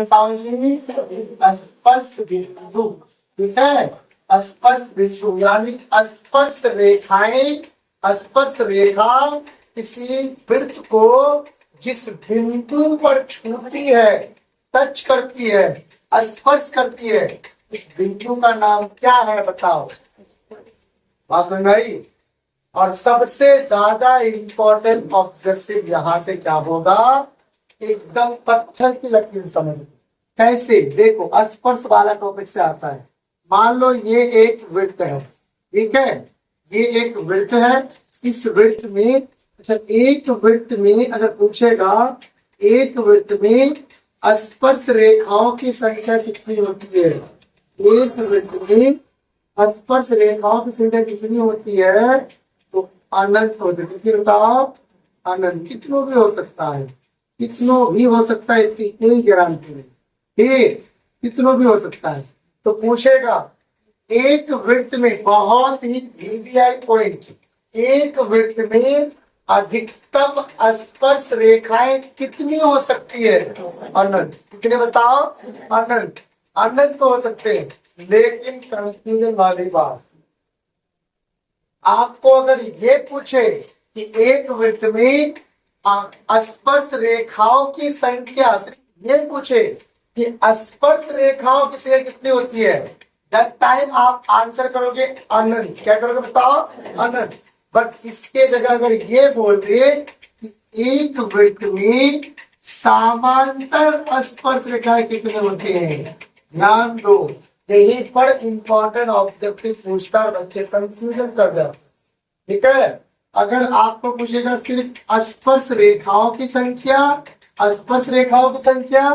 बताओगे स्पर्श बिंदु, ठीक है। स्पर्श बिंदु यानी स्पर्श रेखाएं, स्पर्श रेखा किसी वृत्त को जिस बिंदु पर छूती है, टच करती है, स्पर्श करती है, इस बिंदु का नाम क्या है बताओ। बात समझ में आई। और सबसे ज्यादा इंपॉर्टेंट ऑब्जेक्टिव यहाँ से क्या होगा, एकदम पत्थर की लकीर समझ। कैसे देखो, स्पर्श वाला टॉपिक से आता है। मान लो ये एक वृत्त है, ठीक है, ये एक वृत्त है। इस वृत्त में, अच्छा एक वृत्त में अगर पूछेगा, एक वृत्त में स्पर्श रेखाओं की संख्या कितनी होती है, एक वृत्त में स्पर्श रेखाओं की संख्या कितनी होती है, तो अनंत होती है। फिर बताओ, अनंत कितनों भी हो सकता है, कितनों भी हो सकता है, इसकी कोई गारंटी नहीं, ठीक, कितनों भी हो सकता है। तो पूछेगा एक वृत्त में, बहुत ही वीवीआई पॉइंट, एक वृत्त में अधिकतम स्पर्श रेखाएं कितनी हो सकती है, अनंत। कितने बताओ, अनंत, अनंत हो सकते हैं। लेकिन कंफ्यूजन वाली बात, आपको अगर ये पूछे कि एक वृत्त में स्पर्श रेखाओं की संख्या, ये पूछे कि स्पर्श रेखाओं की संख्या कितनी होती है, दैट टाइम आप आंसर करोगे अनंत। क्या करोगे बताओ, अनंत। बट इसके जगह अगर ये बोल दे कि एक वृत्त में समांतर स्पर्श रेखाएं कितनी होती हैं, ध्यान दो, यही पर इंपॉर्टेंट ऑब्जेक्टिव पूछता है, बच्चे कंफ्यूजन कर जाते, ठीक है। अगर आपको पूछेगा सिर्फ स्पर्श रेखाओं की संख्या, स्पर्श रेखाओं की संख्या,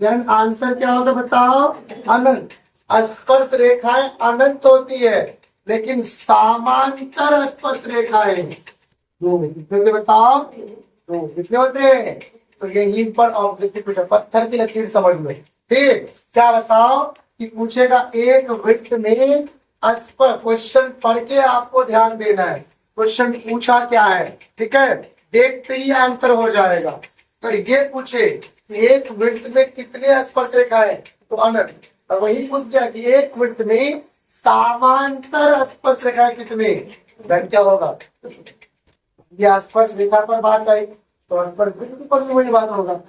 देन आंसर क्या होगा बताओ, अनंत। स्पर्श रेखाएं अनंत होती है, लेकिन समांतर स्पर्श रेखाएं कितने बताओ, तो कितने होते हैं। तो यही पर ऑब्जेक्टिव पत्थर की लकीर समझ लो, ठीक। क्या बताओ कि पूछेगा एक वृत्त में स्पर्श, क्वेश्चन पढ़ के आपको ध्यान देना है, क्वेश्चन पूछा क्या है, ठीक है, देखते ही आंसर हो जाएगा। तो ये पूछे एक वृत्त में कितने स्पर्श रेखाएं, तो अनंत। और वही पूछ दिया कि एक वृत्त में समांतर स्पर्श रेखाएं कितने, then क्या होगा, ये स्पर्श रेखा पर बात आई, तो स्पर्श बिंदु पर भी वही बात होगा।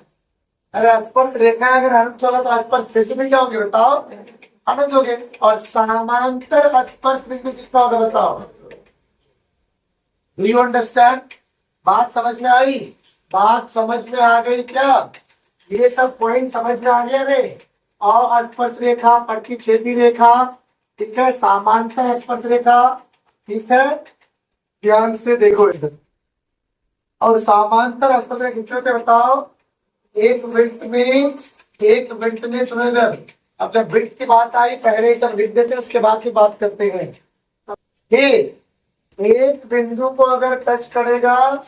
अरे स्पर्श रेखा अगर अनंत होगा तो स्पर्श बिंदु में क्या होंगे बताओ, अनंत हो गए। और समांतर स्पर्श बिंदु कितना होगा बताओ। डू यू अंडरस्टैंड, बात समझ में आई, बात समझ में आ गई क्या, ये सब पॉइंट समझ में आ गया रे। और स्पर्श रेखा, प्रतिच्छेदी रेखा, ठीक है, समांतर स्पर्श रेखा, ठीक है, ध्यान से देखो इधर। और समांतर स्पर्श रेखा कितने होते बताओ, एक वृत्त में, एक वृत्त में सुनो इधर। अब जब वृत्त की बात आई, पहले सब लिख देते हैं, उसके बाद की बात करते हैं। एक बिंदु को अगर टच करेगा,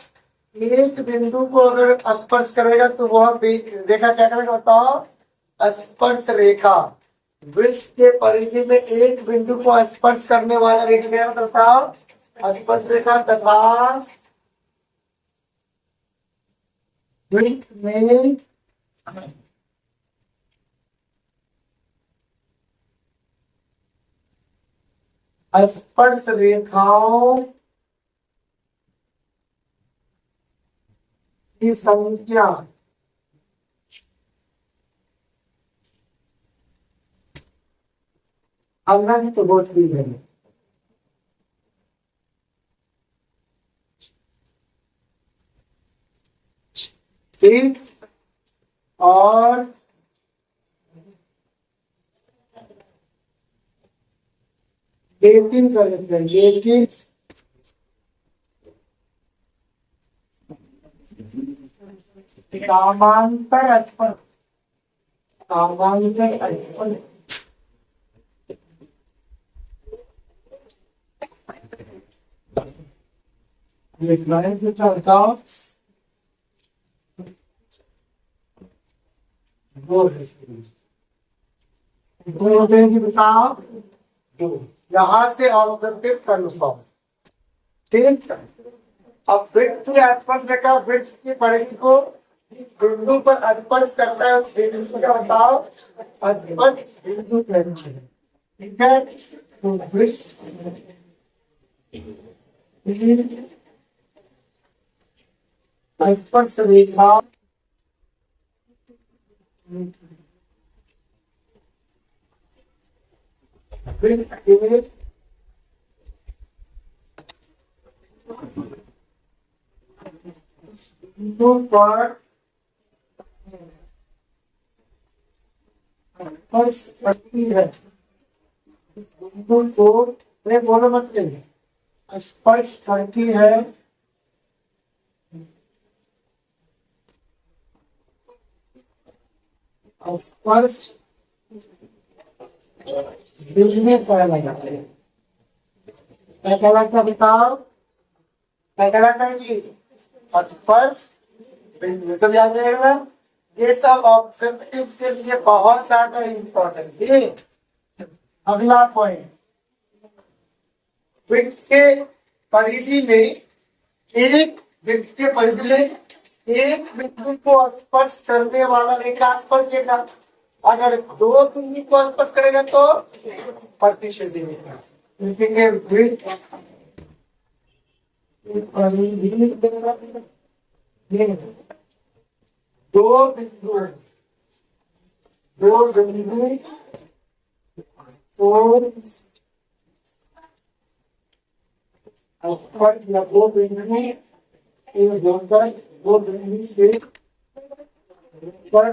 एक बिंदु को अगर स्पर्श करेगा, तो वह रेखा क्या करेगा बताओ, स्पर्श रेखा। वृत्त के परिधि में एक बिंदु को स्पर्श करने वाला रेखा क्या बताओ, स्पर्श रेखा। तथा वृत्त में स्पर्श रेखाओं की संख्या अनंत होती है। ठीक, और लेकिन कर देते हैं, लेकिन समांतर स्पर्श, समांतर स्पर्श बताओ, बताओ यहाँ से ऑब्जेक्टिव कंफर्म, ठीक। अब वृत्त की स्पर्श रेखा वृत्त की परिधि को बिंदु पर स्पर्श करता है उस बिंदु का बताओ स्पर्श बिंदु कहते हैं। ठीक है, तो वृत्त स्पर्श रेखा वृत्त के बिंदु पर स्पर्श करती है। इस बिंदु को बोलो मत नहीं, स्पर्श करती है स्पर्श बिंदु पर लगाते हैं। क्या कहलाता है बताओ, क्या कहलाता है जी? स्पर्श बिंदु। सब याद रहेगा, ये सब ऑब्जेक्टिव के लिए बहुत ज्यादा इम्पोर्टेंट है। अगला पॉइंट, वृत्त के परिधि में एक वृत्त के परिधि में एक बिंदु को स्पर्श करने वाला रेखा स्पर्श रेखा, अगर दो बिंदु को स्पर्श करेगा तो प्रतिच्छेदी रेखा लिखेंगे। वृत्त दो बिंदु स्पर्श या दो बिंदु जोड़कर दो बिंदु से पर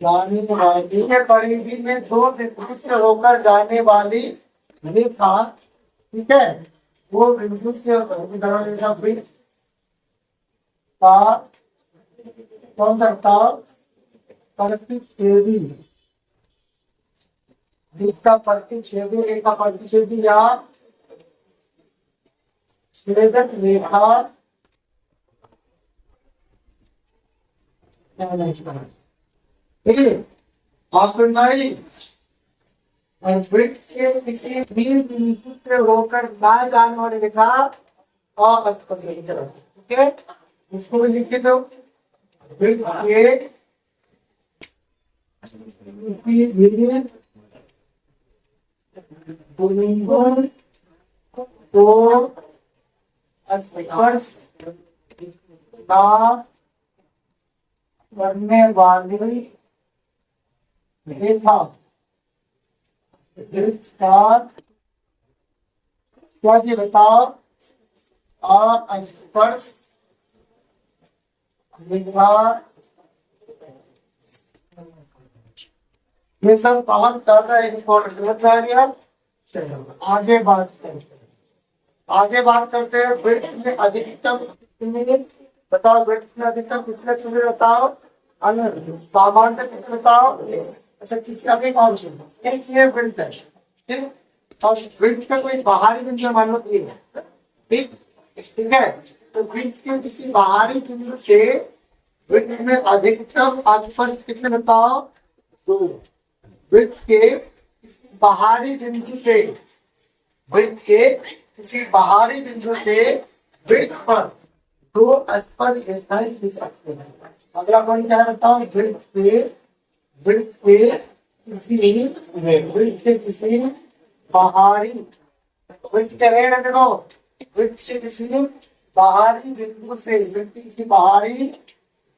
जाने वाली परिधि में दो बिंदु से होकर जाने वाली रेखा, ठीक है, वो बिंदु से उदाहरण रेखा वृत्त का कौन सा था प्रतिच्छेदी रेखा, प्रतिच्छेदी रेखा, प्रतिच्छेदी या छेदक रेखा और वृत्त के किसी भी बिंदु से होकर ना जाने वाली रेखा अस्पर्श रेखा। ठीक है, इसको भी लिख दो। वृत्त के बिंदु को स्पर्श ना करने वाली रेखा वृत्त का क्या जी बताओ, अस्पर्श रेखा। ये सब बहुत ज्यादा इम्पोर्टेंट होता है। आगे बात करते हैं वृत्त में अधिकतम बताओ, वृत्त में अधिकतम कितने सूर्य बताओ, सामान्य कितने बताओ। अच्छा, किसी अभी कौन सी एक ये वृत्त है, ठीक, और वृत्त का कोई बाहरी बिंदु मान लो नहीं है, ठीक ठीक है, तो वृत्त के किसी बाहरी बिंदु से वृत्त में अधिकतम स्पर्श कितने बताओ, दो। वृत्त के किसी बाहरी बिंदु से वृत्त के किसी बाहरी बिंदु से वृत्त पर दो स्पर्श रेखाएं खींच सकते हैं। अगला पॉइंट क्या है बताओ, वृत्त के किसी बाहरी वृत्त के रेण देखो, वृत्त के किसी बाहरी बिंदु से वृत्त किसी बाहरी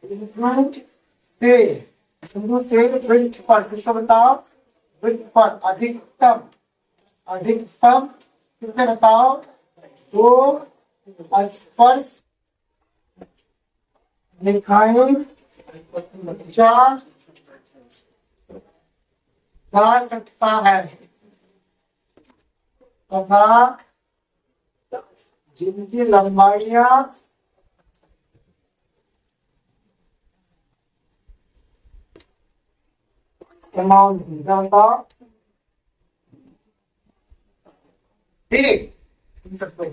बिंदु से वृत्त पर किसको बताओ, वृत्त पर अधिकतम कितने बताओ, दो स्पर्श रेखाएं जा सकता है तथा जिनकी लंबाइयां समान होता, ठीक, इन सबको